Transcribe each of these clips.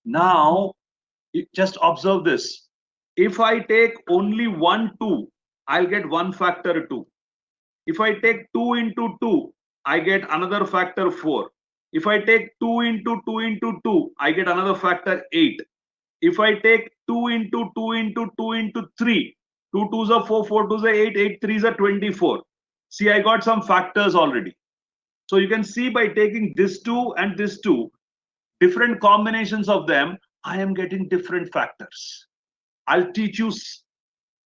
Now, just observe this. If I take only 1, 2, I'll get one factor 2. If I take 2 into 2, I get another factor 4. If I take 2 into 2 into 2, I get another factor 8. If I take 2 into 2 into 2 into 3, 2 2s are 4, 4 2s are 8, 8 3s are 24. See, I got some factors already. So you can see by taking this 2 and this 2, different combinations of them, I am getting different factors. I'll teach you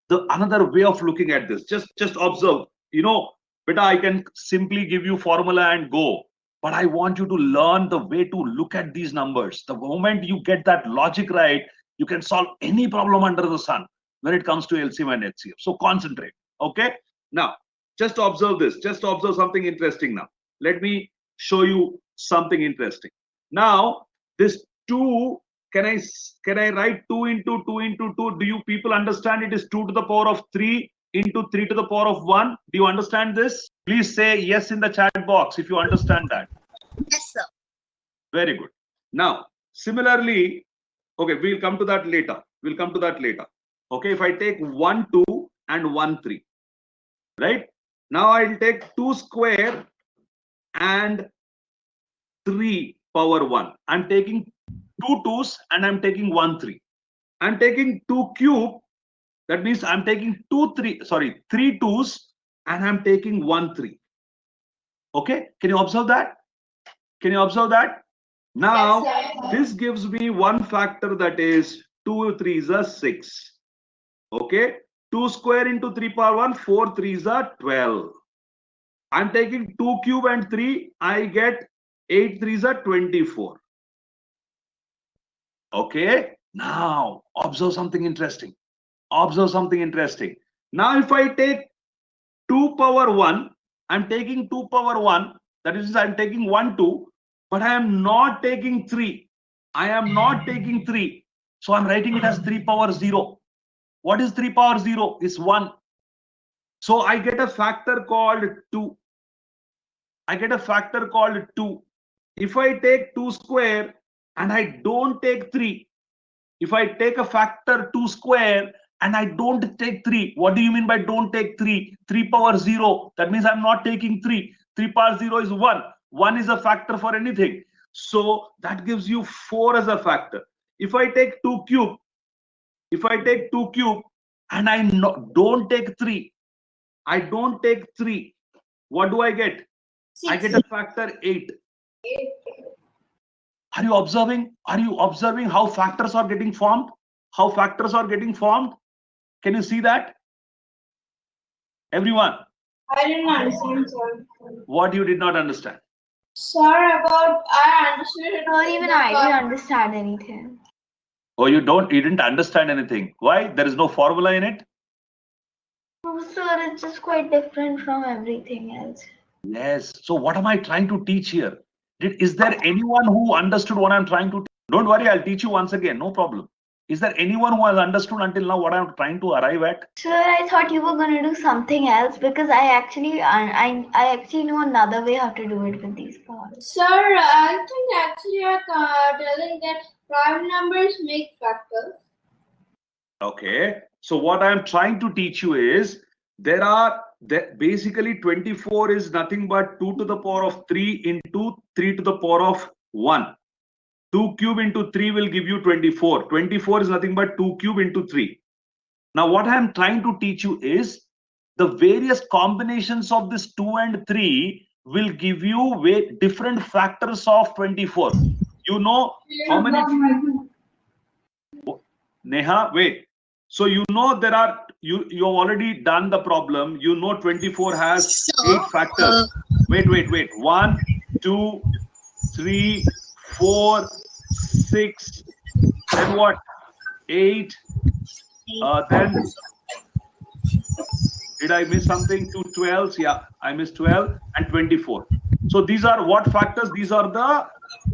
the another way of looking at this. Just observe. Beta, I can simply give you formula and go, but I want you to learn the way to look at these numbers. The moment you get that logic right, you can solve any problem under the sun when it comes to LCM and HCF. So concentrate. Okay. Now, just observe this. Just observe something interesting now. Let me show you something interesting. Now, this 2, can I write 2 into 2 into 2? Do you people understand it is 2 to the power of 3 into 3 to the power of 1? Do you understand this? Please say yes in the chat box if you understand that. Yes, sir. Very good. Now, similarly, okay, we'll come to that later. We'll come to that later. Okay, if I take 1, 2 and 1, 3, right? Now I'll take 2 square and 3 power 1. I'm taking 2 2s and I'm taking 1 3. I'm taking 2 cube. That means I'm taking 3 2s and I'm taking 1 3. Okay, can you observe that? Can you observe that? Now, yes, this gives me one factor, that is 2 3s are 6. Okay, 2 square into 3 power 1, 4 3s are 12. I'm taking 2 cube and 3, I get 8 3s are 24. Okay, now observe something interesting. Observe something interesting. Now, if I take 2 power 1, I'm taking 2 power 1, that is, I'm taking 1 2, but I am not taking 3. I am not taking 3. So I'm writing it as 3 power 0. What is 3 power 0? Is 1. So I get a factor called 2. I get a factor called 2. If I take 2 square and I don't take 3, if I take a factor 2 square and I don't take 3, what do you mean by don't take 3? 3 power 0. That means I'm not taking 3. 3 power 0 is 1. 1 is a factor for anything. So that gives you 4 as a factor. If I take 2 cube, and I don't take 3, what do I get? 6. I get a factor 8. Are you observing? Are you observing how factors are getting formed? How factors are getting formed? Can you see that? Everyone? I didn't understand, sir. What you did not understand? Sir, I understood it. Or even I didn't understand anything. Oh, you didn't understand anything. Why? There is no formula in it? Oh, sir, it's just quite different from everything else. Yes. So what am I trying to teach here? Is there anyone who understood what I'm trying to teach? Don't worry, I'll teach you once again. No problem. Is there anyone who has understood until now what I'm trying to arrive at? Sir, I thought you were going to do something else because I actually know another way how to do it with these powers. Sir, I think actually you're telling that prime numbers make factors. Okay. So what I'm trying to teach you is basically 24 is nothing but 2 to the power of 3 into 3 to the power of 1. 2 cube into 3 will give you 24. 24 is nothing but 2 cube into 3. Now what I'm trying to teach you is the various combinations of this 2 and 3 will give you different factors of 24. You know how many? Neha, wait. So you know there are, you have already done the problem. You know 24 has 8 factors. Wait. 1, 2, 3, 4, 6, then what? 8. Then did I miss something? 2 12s? Yeah, I missed 12 and 24. So these are what factors? These are the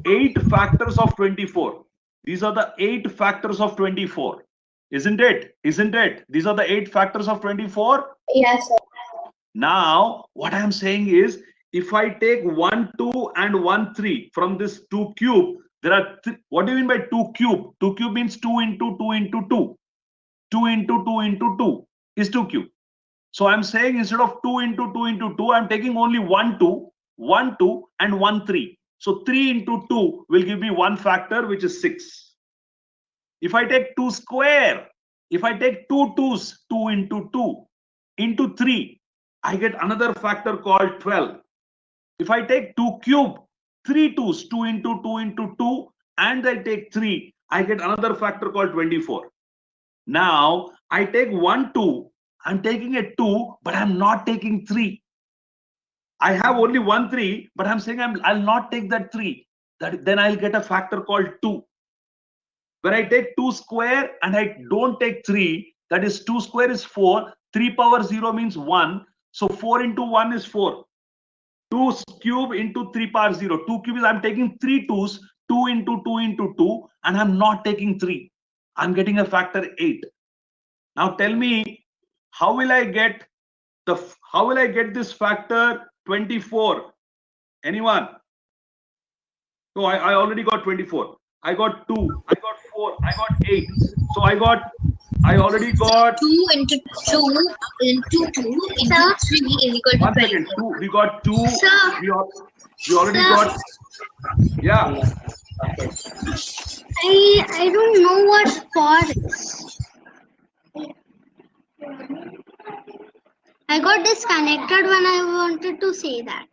8 factors of 24. These are the 8 factors of 24. Isn't it? These are the 8 factors of 24. Yes, sir. Now, what I am saying is, if I take 1 2 and 1 3 from this 2 cube, There are, what do you mean by 2 cube? 2 cube means 2 into 2 into 2. 2 into 2 into 2 is 2 cube. So I'm saying instead of 2 into 2 into 2, I'm taking only 1, 2, 1, 2, and 1, 3. So 3 into 2 will give me one factor, which is 6. If I take 2 square, if I take 2 2s, 2 into 3, I get another factor called 12. If I take 2 cube, 3 2s, 2 into 2, and I take 3, I get another factor called 24. Now I take 1 2, I'm taking a 2, but I'm not taking 3. I have only 1 3, but I'm saying I'll not take that 3. Then I'll get a factor called 2. When I take 2 square and I don't take 3, that is 2 square is 4, 3 power 0 means 1. So 4 into 1 is 4. 2 cube into 3 power 0. 2 cube is, I'm taking 3 2s, 2 into 2 into 2, and I'm not taking 3. I'm getting a factor 8. Now tell me, how will I get this factor 24? Anyone? No, I already got 24. I got 2, I got 4, I got 8. So I already got 2 into 2 into 2 into 3 is equal to 1 20. second. 2. We got 2. Sir. We already Sir. got. Yeah. I don't know what for is. I got disconnected when I wanted to say that.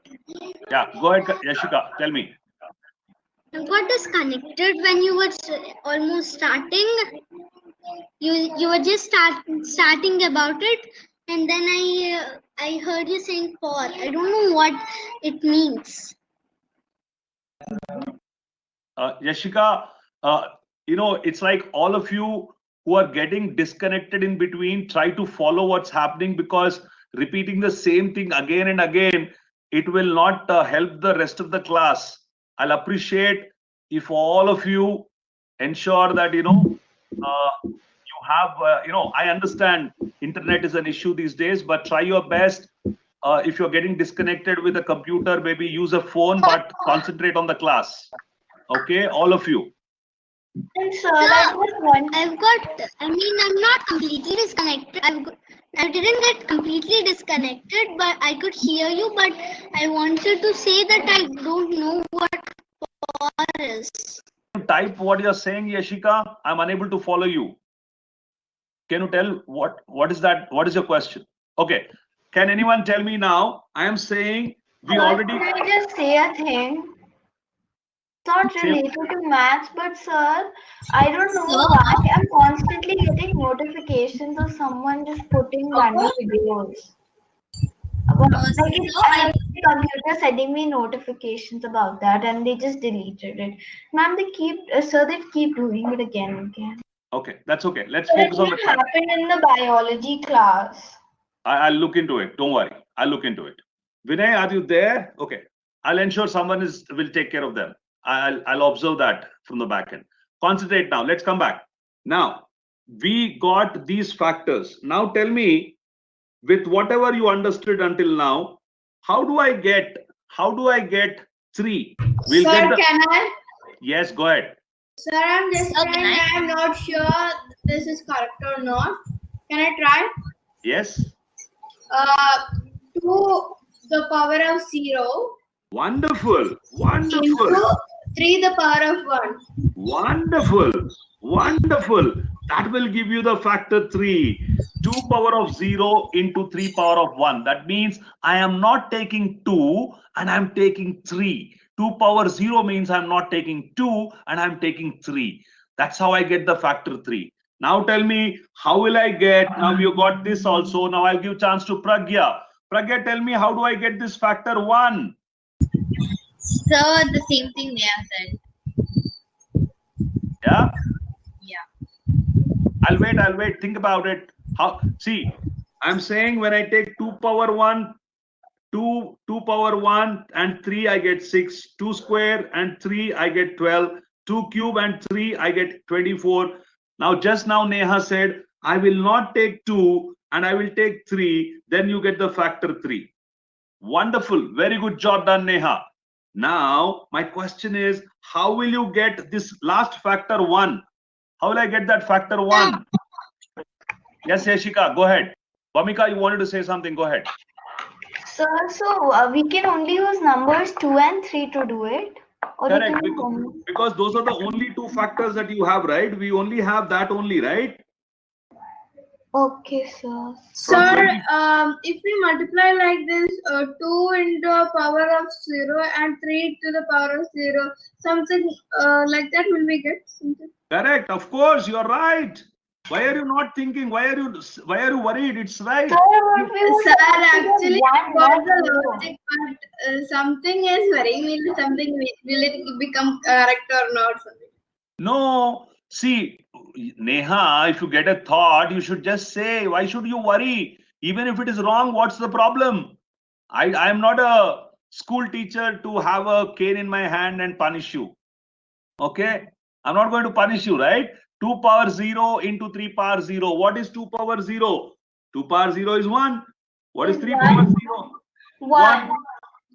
Yeah. Go ahead, Yashika. Tell me. I got disconnected when you were almost starting. You were just starting about it, and then I heard you saying for. I don't know what it means. Yashika, it's like all of you who are getting disconnected in between, try to follow what's happening, because repeating the same thing again and again, it will not help the rest of the class. I'll appreciate if all of you ensure that, you have, I understand internet is an issue these days, but try your best. If you're getting disconnected with a computer, maybe use a phone, but concentrate on the class. Okay, all of you. And sir, I just want. I'm not completely disconnected. I didn't get completely disconnected, but I could hear you. But I wanted to say that I don't know what for is. Type what you're saying, Yashika. I'm unable to follow you. Can you tell what is that? What is your question? Okay. Can anyone tell me now? I am saying we already. Can I just say a thing? It's not related to maths, but sir, I don't know why I'm constantly getting notifications of someone just putting random videos. Like I have the computer sending me notifications about that, and they just deleted it. Ma'am, they keep doing it again and again. Okay, that's okay. Let's But focus on the it class. happened in the biology class. I'll look into it. Don't worry. I'll look into it. Vinay, are you there? Okay. I'll ensure someone will take care of them. I'll observe that from the back end. Concentrate now. Let's come back. Now, we got these factors. Now tell me, with whatever you understood until now, how do I get 3? We'll Sir, get the. can I? Yes, go ahead. Sir, I'm not sure this is correct or not. Can I try? Yes. 2 the power of 0. Wonderful. Wonderful. Into 3 the power of 1. Wonderful. Wonderful. That will give you the factor 3. 2 power of 0 into 3 power of 1. That means I am not taking 2 and I'm taking 3. 2 power 0 means I'm not taking 2 and I'm taking 3. That's how I get the factor 3. Now tell me, how will I get? Now you got this also. Now I'll give chance to Pragya. Pragya, tell me, how do I get this factor 1? Sir, the same thing they have said. Yeah? Yeah. I'll wait. Think about it. See, I'm saying when I take 2 power 1, 2 power 1 and 3, I get 6. 2 square and 3, I get 12. 2 cube and 3, I get 24. Now, just now Neha said, I will not take 2 and I will take 3. Then you get the factor 3. Wonderful. Very good job done, Neha. Now, my question is, how will you get this last factor 1? How will I get that factor 1? Yes, Yashika, go ahead. Bhamika, you wanted to say something. Go ahead. Sir, so we can only use numbers 2 and 3 to do it? Or we Correct. can use only... Because those are the only 2 factors that you have, right? We only have that only, right? Okay, sir. Sir, 20. if we multiply like this, 2 into the power of 0 and 3 to the power of 0, something like that will we get? Something. Correct. Of course, you're right. Why are you not thinking? Why are you worried? It's right. Sir, but we would Sir, have to do actually, one, for not the zero. logic, but something is worrying me. Something will it become correct or not? Something. No. See, Neha, if you get a thought, you should just say, why should you worry? Even if it is wrong, what's the problem? I am not a school teacher to have a cane in my hand and punish you. Okay? I'm not going to punish you, right? 2 power 0 into 3 power 0. What is 2 power 0? 2 power 0 is 1. What is 3 power 0? 1.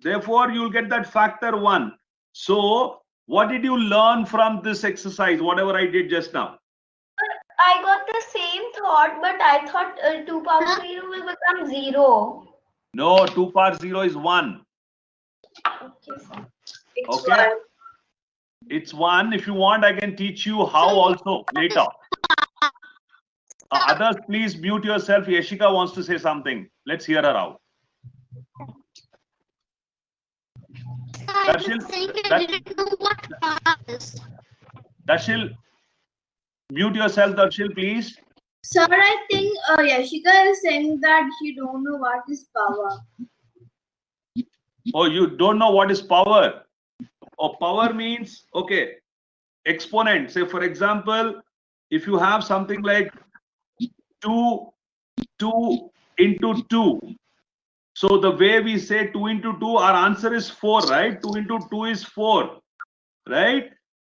Therefore, you'll get that factor 1. So, what did you learn from this exercise, whatever I did just now? I got the same thought, but I thought 2 power 0 will become 0. No, 2 power 0 is 1. Okay, sir. It's Okay. one. It's 1. If you want, I can teach you how also later. Others, please mute yourself. Yashika wants to say something. Let's hear her out. I was saying I didn't know what power is. Darshil, mute yourself, Darshil, please. Sir, I think Yashika is saying that she don't know what is power. Oh, you don't know what is power? Oh, power means, okay, exponent. Say, for example, if you have something like 2 into 2. So the way we say 2 into 2, our answer is 4, right? 2 into 2 is 4, right?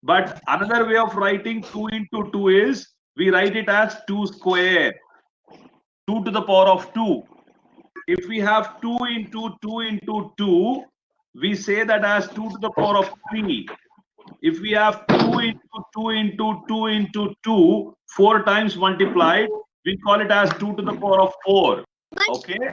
But another way of writing 2 into 2 is, we write it as 2 square, 2 to the power of 2. If we have 2 into 2 into 2, we say that as 2 to the power of 3. If we have 2 into 2 into 2 into 2, 4 times multiplied, we call it as 2 to the power of 4. Okay?